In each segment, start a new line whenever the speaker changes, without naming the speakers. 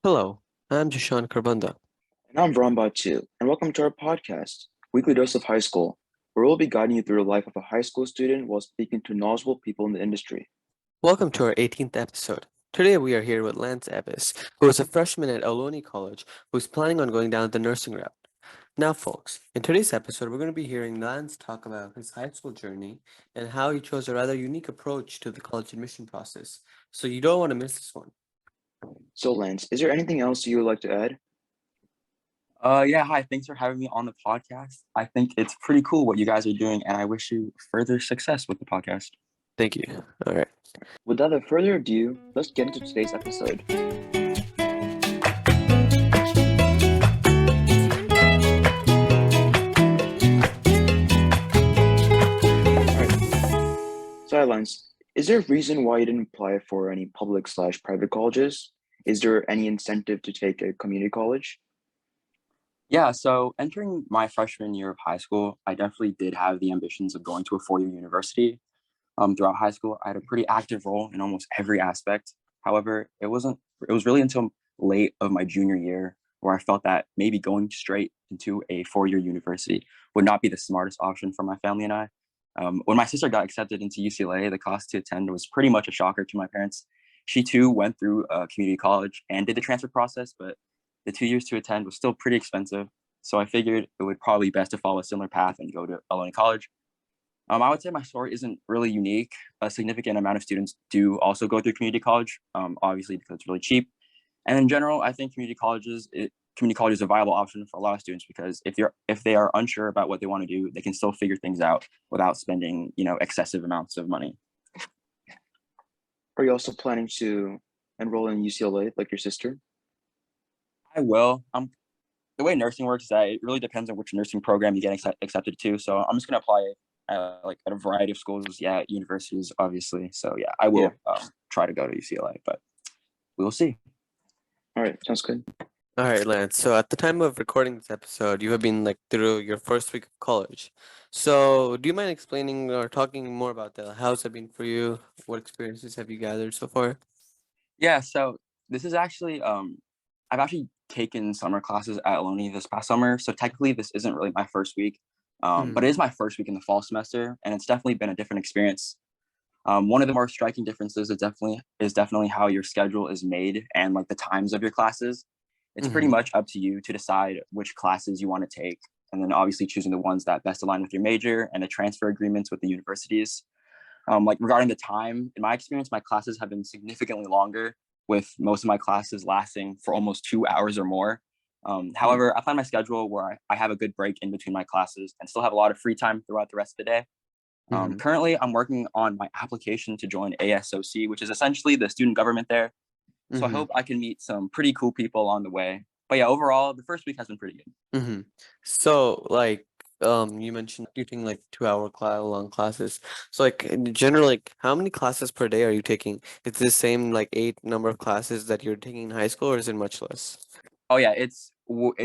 Hello, I'm Jishan Karbanda.
And I'm Ep18, and welcome to our podcast, Weekly Dose of High School, where we'll be guiding you through the life of a high school student while speaking to knowledgeable people in the industry.
Welcome to our 18th episode. Today we are here with Lance Aves, who is a freshman at Ohlone College who's planning on going down the nursing route. Now, folks, in today's episode, we're going to be hearing Lance talk about his high school journey and how he chose a rather unique approach to the college admission process. So you don't want to miss this one.
So, Lance, is there anything else you would like to add?
Yeah, hi. Thanks for having me on the podcast. I think it's pretty cool what you guys are doing, and I wish you further success with the podcast.
Thank you. All right.
Without further ado, let's get into today's episode. So, Lance, is there a reason why you didn't apply for any public/private colleges? Is there any incentive to take a community college?
Yeah, so entering my freshman year of high school, I definitely did have the ambitions of going to a four-year university. Throughout high school, I had a pretty active role in almost every aspect. However, it was really until late of my junior year where I felt that maybe going straight into a four-year university would not be the smartest option for my family and I. When my sister got accepted into UCLA, the cost to attend was pretty much a shocker to my parents. She too went through a community college and did the transfer process, but the 2 years to attend was still pretty expensive. So I figured it would probably be best to follow a similar path and go to Ohlone College. I would say my story isn't really unique. A significant amount of students do also go through community college, obviously because it's really cheap. And in general, I think community college is a viable option for a lot of students because if they are unsure about what they want to do, they can still figure things out without spending excessive amounts of money.
Are you also planning to enroll in UCLA like your sister?
I will. The way nursing works is that it really depends on which nursing program you get accepted to. So I'm just gonna apply at a variety of schools, universities, obviously. So yeah, I will try to go to UCLA, but we will see.
All right, sounds good.
All right, Lance. So at the time of recording this episode, you have been through your first week of college. So do you mind explaining or talking more about that? How's it been for you? What experiences have you gathered so far?
Yeah, so this is actually I've actually taken summer classes at Ohlone this past summer. So technically this isn't really my first week. But it is my first week in the fall semester, and it's definitely been a different experience. One of the more striking differences is definitely how your schedule is made and the times of your classes. It's pretty much up to you to decide which classes you want to take, and then obviously choosing the ones that best align with your major and the transfer agreements with the universities. Regarding the time, in my experience, my classes have been significantly longer, with most of my classes lasting for almost 2 hours or more. However, I find my schedule where I have a good break in between my classes and still have a lot of free time throughout the rest of the day. Currently, I'm working on my application to join ASOC, which is essentially the student government there. So I hope I can meet some pretty cool people along the way. But yeah, overall, the first week has been pretty good.
So you mentioned you're taking 2 hour long classes. So in general, how many classes per day are you taking? Is the same eight number of classes that you're taking in high school, or is it much less?
Oh yeah, it's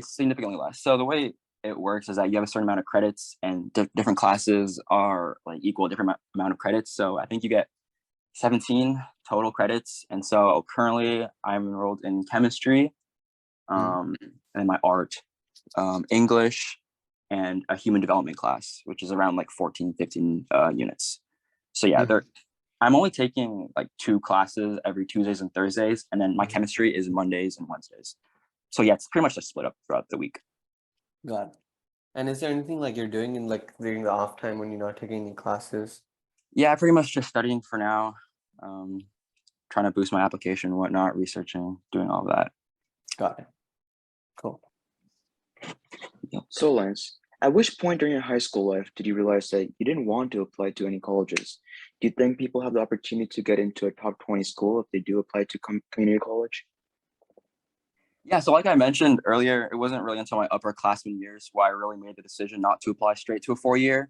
significantly less. So the way it works is that you have a certain amount of credits, and different classes are equal different amount of credits. So I think you get 17 total credits. And so currently I'm enrolled in chemistry, and my art, English, and a human development class, which is around 14, 15 units. So yeah, I'm only taking 2 classes every Tuesdays and Thursdays, and then my chemistry is Mondays and Wednesdays. So yeah, it's pretty much just split up throughout the week.
Got it. And is there anything you're doing in during the off time when you're not taking any classes?
Yeah, pretty much just studying for now. Trying to boost my application and whatnot, researching, doing all of that.
Got it. Cool.
So, Lance, at which point during your high school life did you realize that you didn't want to apply to any colleges? Do you think people have the opportunity to get into a top 20 school if they do apply to community college?
Yeah, so like I mentioned earlier, it wasn't really until my upperclassmen years where I really made the decision not to apply straight to a four-year.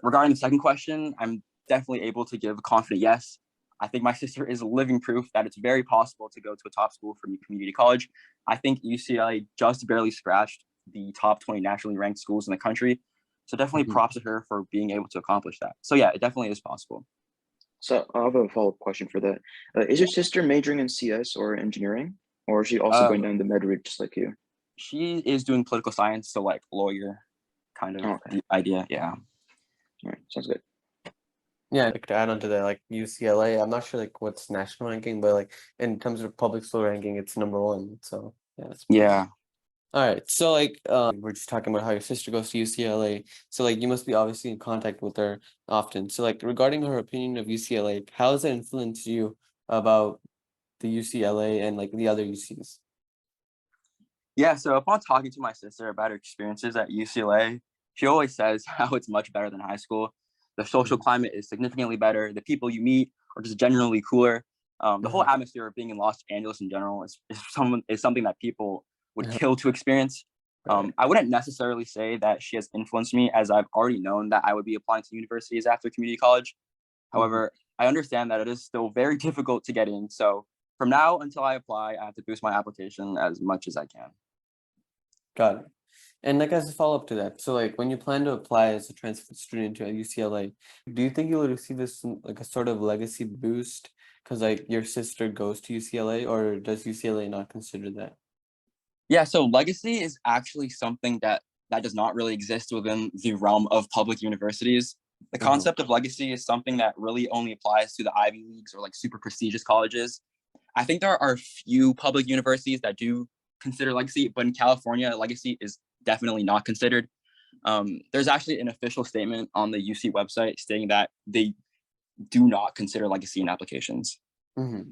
Regarding the second question, I'm definitely able to give a confident yes. I think my sister is living proof that it's very possible to go to a top school from community college. I think UCLA just barely scratched the top 20 nationally ranked schools in the country. So definitely props to her for being able to accomplish that. So yeah, it definitely is possible.
So I have a follow-up question for that. Is your sister majoring in CS or engineering? Or is she also going down the med route just like you?
She is doing political science, so like lawyer kind of
Okay.
the idea. Yeah.
All right. Sounds good.
Yeah, like to add on to that, like UCLA, I'm not sure like what's national ranking, but like in terms of public school ranking, it's #1. So yeah, it's pretty
Yeah.
All right, so like we're just talking about how your sister goes to UCLA. So like you must be obviously in contact with her often. So like regarding her opinion of UCLA, how has that influenced you about the UCLA and like the other UCs?
Yeah. So upon talking to my sister about her experiences at UCLA, she always says how it's much better than high school. The social climate is significantly better. The people you meet are just generally cooler. The whole atmosphere of being in Los Angeles in general is something that people would kill to experience.
Right.
I wouldn't necessarily say that she has influenced me, as I've already known that I would be applying to universities after community college. However, I understand that it is still very difficult to get in. So from now until I apply, I have to boost my application as much as I can.
Got it. And like as a follow-up to that, so like when you plan to apply as a transfer student to UCLA, do you think you'll receive this like a sort of legacy boost because like your sister goes to UCLA, or does UCLA not consider that?
Yeah, so legacy is actually something that does not really exist within the realm of public universities. The concept of legacy is something that really only applies to the Ivy Leagues or like super prestigious colleges. I think there are a few public universities that do consider legacy, but in California, legacy is definitely not considered. There's actually an official statement on the UC website stating that they do not consider legacy in applications.
Mm-hmm.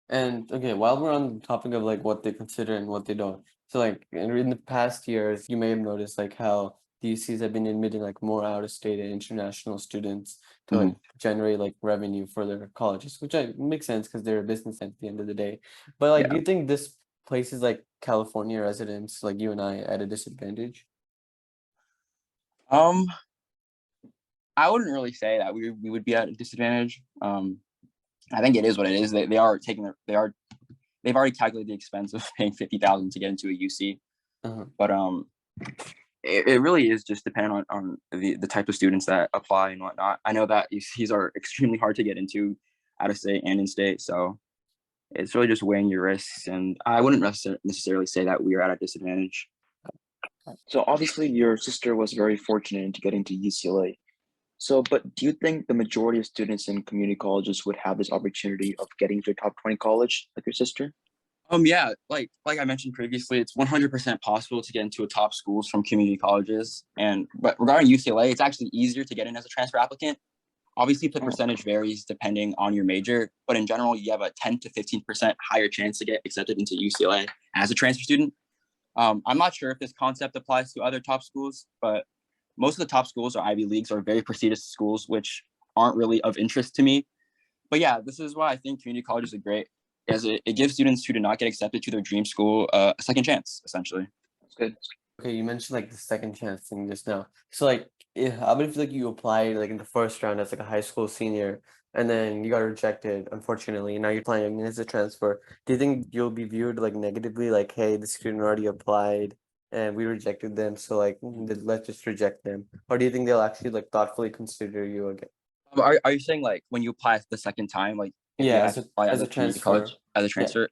And okay, while we're on the topic of like what they consider and what they don't, so like in the past years, you may have noticed like how the UCs have been admitting like more out-of-state and international students to like generate like revenue for their colleges, which makes sense because they're a business at the end of the day. But like, do
Yeah.
you think this places like California residents like you and I at a disadvantage?
Um, I wouldn't really say that we would be at a disadvantage. I think it is what it is. They are taking they've already calculated the expense of paying 50,000 to get into a UC. But it really is just dependent on the type of students that apply and whatnot. I know that UCs are extremely hard to get into out of state and in state, so it's really just weighing your risks. And I wouldn't necessarily say that we are at a disadvantage.
So obviously your sister was very fortunate into getting to UCLA. So, but do you think the majority of students in community colleges would have this opportunity of getting to a top 20 college like your sister?
Yeah, like I mentioned previously, it's 100% possible to get into a top schools from community colleges. But regarding UCLA, it's actually easier to get in as a transfer applicant. Obviously, the percentage varies depending on your major, but in general, you have a 10 to 15% higher chance to get accepted into UCLA as a transfer student. I'm not sure if this concept applies to other top schools, but most of the top schools are Ivy Leagues or very prestigious schools, which aren't really of interest to me. But yeah, this is why I think community colleges are great, as it gives students who do not get accepted to their dream school a second chance, essentially.
That's good.
Okay, you mentioned like the second chance thing just now. So like, how about if like you applied like in the first round as like a high school senior, and then you got rejected, unfortunately, and now you're applying as a transfer? Do you think you'll be viewed like negatively, like, hey, the student already applied and we rejected them, so like let's just reject them? Or do you think they'll actually like thoughtfully consider you again?
Are you saying like when you apply the second time, like if you
Yeah,
have to apply
as
as
a
a community college
transfer.
as a
Yeah.
transfer?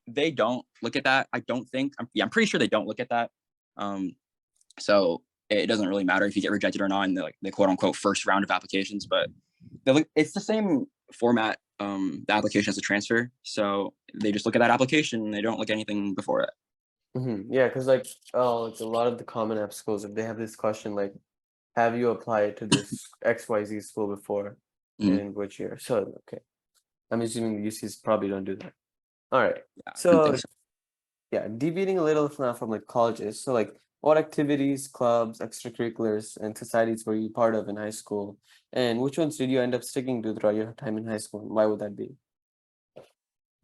They don't look at that. I don't think. I'm pretty sure they don't look at that. So it doesn't really matter if you get rejected or not in the quote unquote first round of applications. But it's the same format. The application as a transfer, so they just look at that application and they don't look at anything before it.
Yeah, because like a lot of the Common App schools, if they have this question like, have you applied to this XYZ school before, and in which year? So okay, I'm assuming the UCs probably don't do that. All right.
Yeah, I wouldn't
So
think so.
yeah, deviating a little from like colleges. So like, what activities, clubs, extracurriculars, and societies were you part of in high school, and which ones did you end up sticking to throughout your time in high school? And why would that be?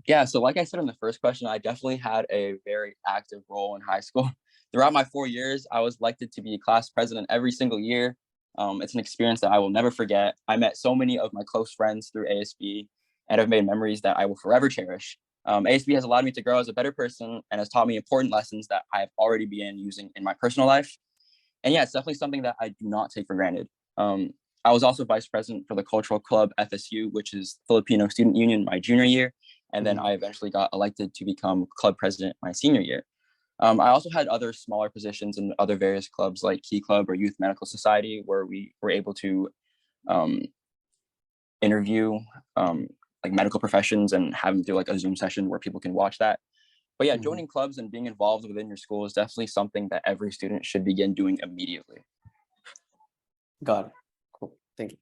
Yeah, so like I said in the first question, I definitely had a very active role in high school. Throughout my 4 years, I was elected to be class president every single year. It's an experience that I will never forget. I met so many of my close friends through ASB and have made memories that I will forever cherish. ASB has allowed me to grow as a better person and has taught me important lessons that I have already been using in my personal life. And yeah, it's definitely something that I do not take for granted. I was also vice president for the cultural club FSU, which is Filipino Student Union, my junior year. And then I eventually got elected to become club president my senior year. I also had other smaller positions in other various clubs like Key Club or Youth Medical Society, where we were able to interview like medical professions and have them do like a Zoom session where people can watch that. But yeah, joining clubs and being involved within your school is definitely something that every student should begin doing immediately.
Got it. Cool. Thank you.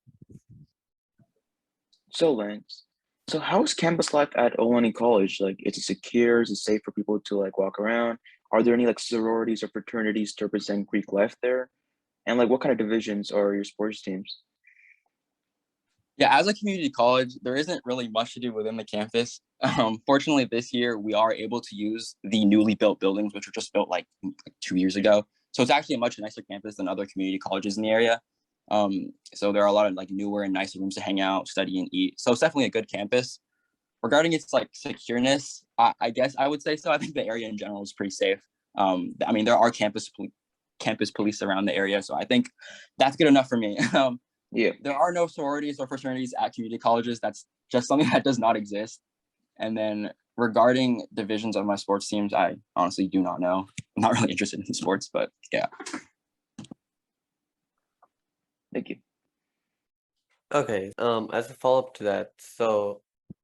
So Lance, so how is campus life at Ohlone College? Like, is it secure? Is it safe for people to like walk around? Are there any like sororities or fraternities to represent Greek life there? And like, what kind of divisions are your sports teams?
Yeah, as a community college, there isn't really much to do within the campus. Fortunately, this year we are able to use the newly built buildings, which were just built like 2 years ago. So it's actually a much nicer campus than other community colleges in the area. So there are a lot of like newer and nicer rooms to hang out, study, and eat. So it's definitely a good campus. Regarding its like secureness, I guess I would say so. I think the area in general is pretty safe. I mean, there are campus police around the area, so I think that's good enough for me.
Yeah.
There are no sororities or fraternities at community colleges. That's just something that does not exist. And then regarding divisions of my sports teams, I honestly do not know. I'm not really interested in sports, but yeah.
Thank you.
Okay. As a follow-up to that, so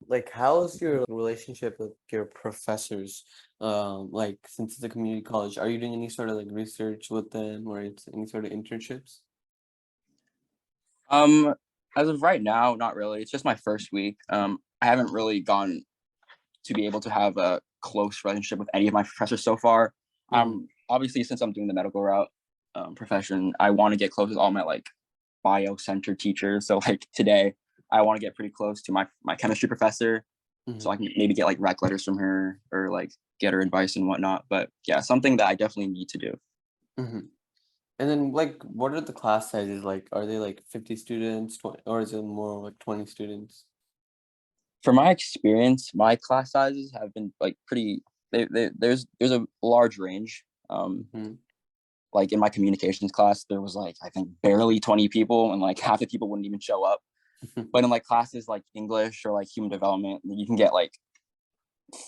like how's your relationship with your professors? Like since it's a community college, are you doing any sort of like research with them or it's any sort of internships?
As of right now, not really. It's just my first week. I haven't really gone to be able to have a close relationship with any of my professors so far. Obviously, since I'm doing the medical route profession, I want to get close with all my like bio center teachers. So like today, I want to get pretty close to my chemistry professor, so I can maybe get like rec letters from her or like get her advice and whatnot. But yeah, something that I definitely need to do.
And then like what are the class sizes like? Are they like 50 students, 20, or is it more like 20 students?
For my experience, my class sizes have been like pretty. There's a large range. Like in my communications class, there was like I think barely 20 people, and like half the people wouldn't even show up. But in like classes like English or like human development, you can get like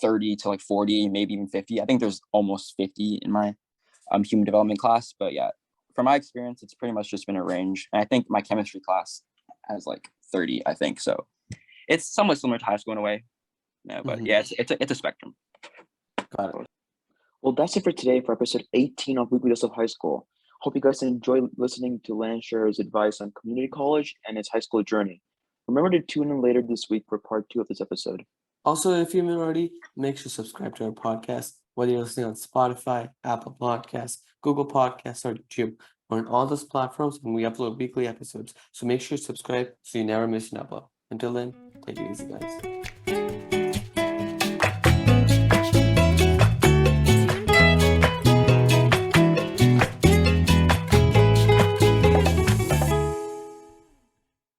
30 to like 40, maybe even 50. I think there's almost 50 in my human development class. But yeah, from my experience, it's pretty much just been a range. And I think my chemistry class has like 30, I think. So it's somewhat similar to high school in a way. Yeah, but yeah, it's a spectrum.
Got it.
Well, that's it for today for episode 18 of Weekly Dose of High School. Hope you guys enjoy listening to Lance share his advice on community college and his high school journey. Remember to tune in later this week for part 2 of this episode.
Also, if you haven't already, make sure to subscribe to our podcast, whether you're listening on Spotify, Apple Podcasts, Google Podcasts, or YouTube. We're on all those platforms and we upload weekly episodes. So make sure to subscribe so you never miss an upload. Until then, take it easy, guys.